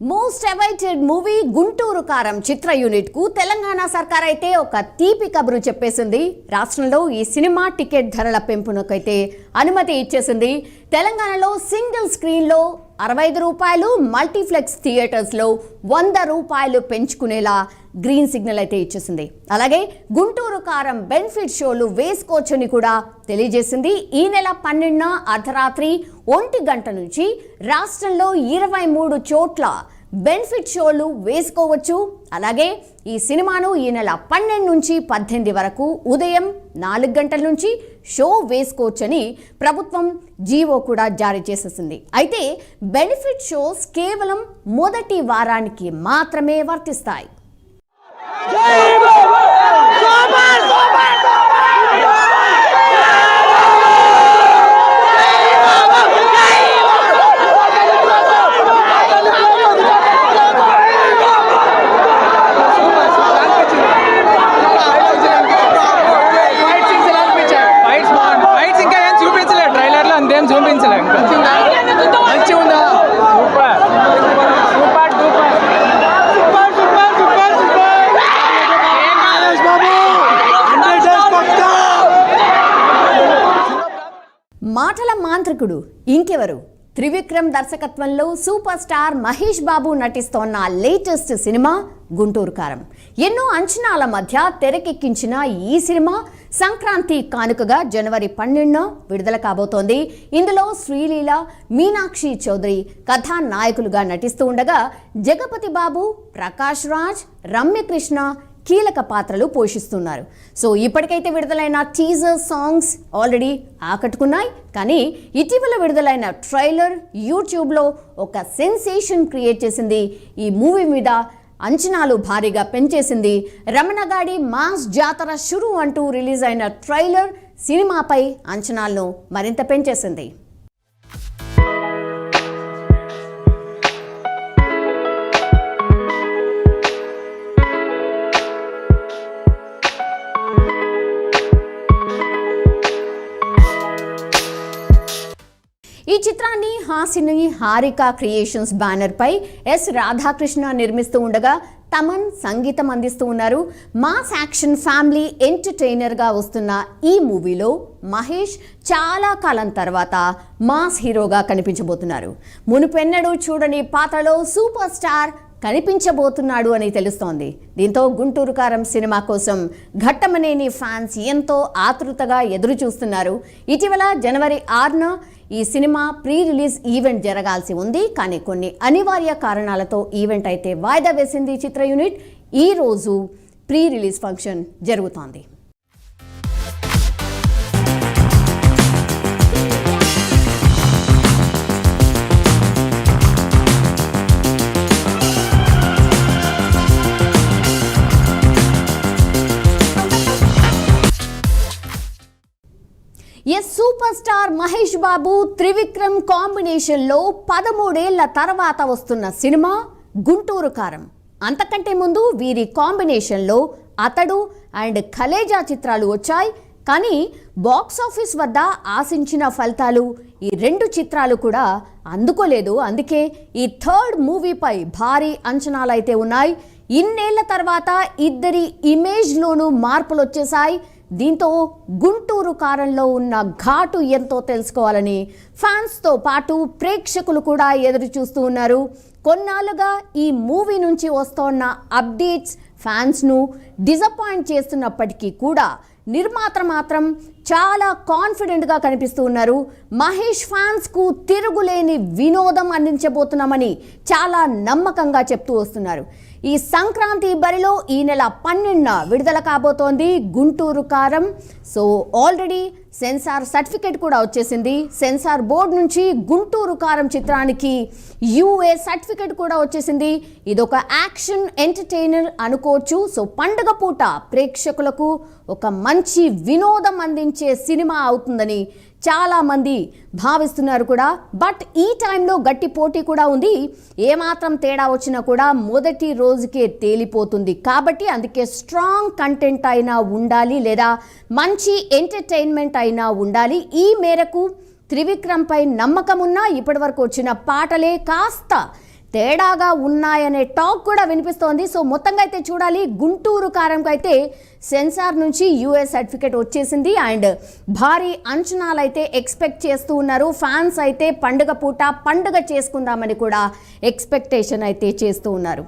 Most awaited movie Guntur కారం చిత్ర unit కు తెలంగాణ సర్కార్ అయితే ఒక తీపి కబురు చెప్పేసింది. రాష్ట్రంలో ఈ సినిమా టికెట్ ధరల పెంపునకైతే అనుమతి ఇచ్చేసింది. తెలంగాణలో సింగిల్ స్క్రీన్ లో 65 రూపాయలు, మల్టీప్లెక్స్ థియేటర్స్ లో 100 రూపాయలు పెంచుకునేలా గ్రీన్ సిగ్నల్ అయితే ఇచ్చేసింది. అలాగే గుంటూరు కారం బెనిఫిట్ షోలు వేసుకోవచ్చని కూడా తెలియజేసింది. ఈ నెల 12న అర్ధరాత్రి 1 గంట నుంచి రాష్ట్రంలో 23 చోట్ల బెనిఫిట్ షోలు వేసుకోవచ్చు. అలాగే ఈ సినిమాను ఈ నెల 12 నుంచి 18 వరకు ఉదయం 4 గంటల నుంచి షో వేసుకోవచ్చని ప్రభుత్వం జీవో కూడా జారీ చేసేసింది. అయితే బెనిఫిట్ షోస్ కేవలం మొదటి వారానికి మాత్రమే వర్తిస్తాయి. మాటల మాంత్రికుడు ఇంకెవరు? త్రివిక్రమ్ దర్శకత్వంలో super star Mahesh Babu నటిస్తోన్న latest cinema Guntur కారం. ఎన్నో అంచనాల మధ్య తెరకెక్కించిన ఈ సినిమా సంక్రాంతి కానుకగా జనవరి 12న విడుదల కాబోతోంది. ఇందులో శ్రీలీల, మీనాక్షి చౌదరి కథానాయకులుగా నటిస్తూ ఉండగా జగపతి బాబు, ప్రకాష్ రాజ్, రమ్యకృష్ణ కీలక పాత్రలు పోషిస్తున్నారు. సో ఇప్పటికైతే విడుదలైన టీజర్ సాంగ్స్ ఆల్రెడీ ఆకట్టుకున్నాయి. కానీ ఇటీవల విడుదలైన ట్రైలర్ యూట్యూబ్లో ఒక సెన్సేషన్ క్రియేట్ చేసింది. ఈ మూవీ మీద అంచనాలు భారీగా పెంచేసింది. రమణగాడి మాస్ జాతర షురు అంటూ రిలీజ్ అయిన ట్రైలర్ సినిమాపై అంచనాలను మరింత పెంచేసింది. ఈ చిత్రాన్ని హాసిని హారిక క్రియేషన్స్ బ్యానర్ పై ఎస్ రాధాకృష్ణ నిర్మిస్తూ ఉండగా తమన్ సంగీతం అందిస్తూ ఉన్నారు. మాస్ యాక్షన్ ఫ్యామిలీ ఎంటర్టైనర్గా వస్తున్న ఈ మూవీలో మహేష్ చాలా కాలం తర్వాత మాస్ హీరోగా కనిపించబోతున్నారు. మునుపెన్నడూ చూడని పాత్రలో సూపర్ స్టార్ కనిపించబోతున్నాడు అని తెలుస్తోంది. దీంతో గుంటూరు కారం సినిమా కోసం ఘట్టమనేని ఫ్యాన్స్ ఎంతో ఆతృతగా ఎదురు చూస్తున్నారు. ఇటీవల జనవరి 6న ఈ సినిమా ప్రీ రిలీజ్ ఈవెంట్ జరగాల్సి ఉంది. కానీ కొన్ని అనివార్య కారణాలతో ఈవెంట్ అయితే వాయిదా వేసింది చిత్ర యూనిట్. ఈ రోజు ప్రీ రిలీజ్ ఫంక్షన్ జరుగుతోంది. సూపర్ స్టార్ మహేష్ బాబు, త్రివిక్రమ్ కాంబినేషన్లో 13 ఏళ్ల తర్వాత వస్తున్న సినిమా గుంటూరు కారం. అంతకంటే ముందు వీరి కాంబినేషన్లో అతడు అండ్ కలేజా చిత్రాలు వచ్చాయి. కానీ బాక్స్ ఆఫీస్ వద్ద ఆశించిన ఫలితాలు ఈ 2 చిత్రాలు కూడా అందుకోలేదు. అందుకే ఈ థర్డ్ మూవీపై భారీ అంచనాలు అయితే ఉన్నాయి. ఇన్నేళ్ల తర్వాత ఇద్దరి ఇమేజ్లోనూ మార్పులు వచ్చేసాయి. దీంతో గుంటూరు కారంలో ఉన్న ఘాటు ఎంతో తెలుసుకోవాలని ఫ్యాన్స్తో పాటు ప్రేక్షకులు కూడా ఎదురు చూస్తూ ఉన్నారు. కొన్నాళ్ళుగా ఈ మూవీ నుంచి వస్తోన్న అప్డేట్స్ ఫ్యాన్స్ను డిసప్పాయింట్ చేస్తున్నప్పటికీ కూడా నిర్మాత మాత్రం చాలా కాన్ఫిడెంట్గా కనిపిస్తూ ఉన్నారు. మహేష్ ఫ్యాన్స్కు తిరుగులేని వినోదం అందించబోతున్నామని చాలా నమ్మకంగా చెప్తూ వస్తున్నారు. ఈ సంక్రాంతి బరిలో ఈ నెల 12న విడుదల కాబోతోంది గుంటూరు కారం. సో ఆల్రెడీ సెన్సార్ సర్టిఫికేట్ కూడా వచ్చేసింది. సెన్సార్ బోర్డు నుంచి గుంటూరు కారం చిత్రానికి యూఏ సర్టిఫికేట్ కూడా వచ్చేసింది. ఇదొక యాక్షన్ ఎంటర్టైనర్ అనుకోవచ్చు. సో పండుగ పూట ప్రేక్షకులకు ఒక మంచి వినోదం అందించే సినిమా అవుతుందని చాలా మంది భావిస్తున్నారు కూడా. బట్ ఈ టైంలో గట్టి పోటీ కూడా ఉంది. ఏమాత్రం తేడా వచ్చినా కూడా మొదటి రోజుకే తేలిపోతుంది. కాబట్టి అందుకే స్ట్రాంగ్ కంటెంట్ అయినా ఉండాలి, లేదా మంచి ఎంటర్టైన్మెంట్ అయినా ఉండాలి. ఈ మేరకు త్రివిక్రమ్ పై నమ్మకం ఉన్నా ఇప్పటివరకు వచ్చిన పాటలే కాస్త తేడాగా ఉన్నాయనే టాక్ కూడా వినిపిస్తోంది. సో మొత్తంగా అయితే చూడాలి, గుంటూరు కారంకి అయితే సెన్సార్ నుంచి యూఎస్ సర్టిఫికేట్ వచ్చేసింది అండ్ భారీ అంచనాలు అయితే ఎక్స్పెక్ట్ చేస్తూ ఉన్నారు. ఫ్యాన్స్ అయితే పండుగ పూట పండుగ చేసుకుందామని కూడా ఎక్స్పెక్టేషన్ అయితే చేస్తూ ఉన్నారు.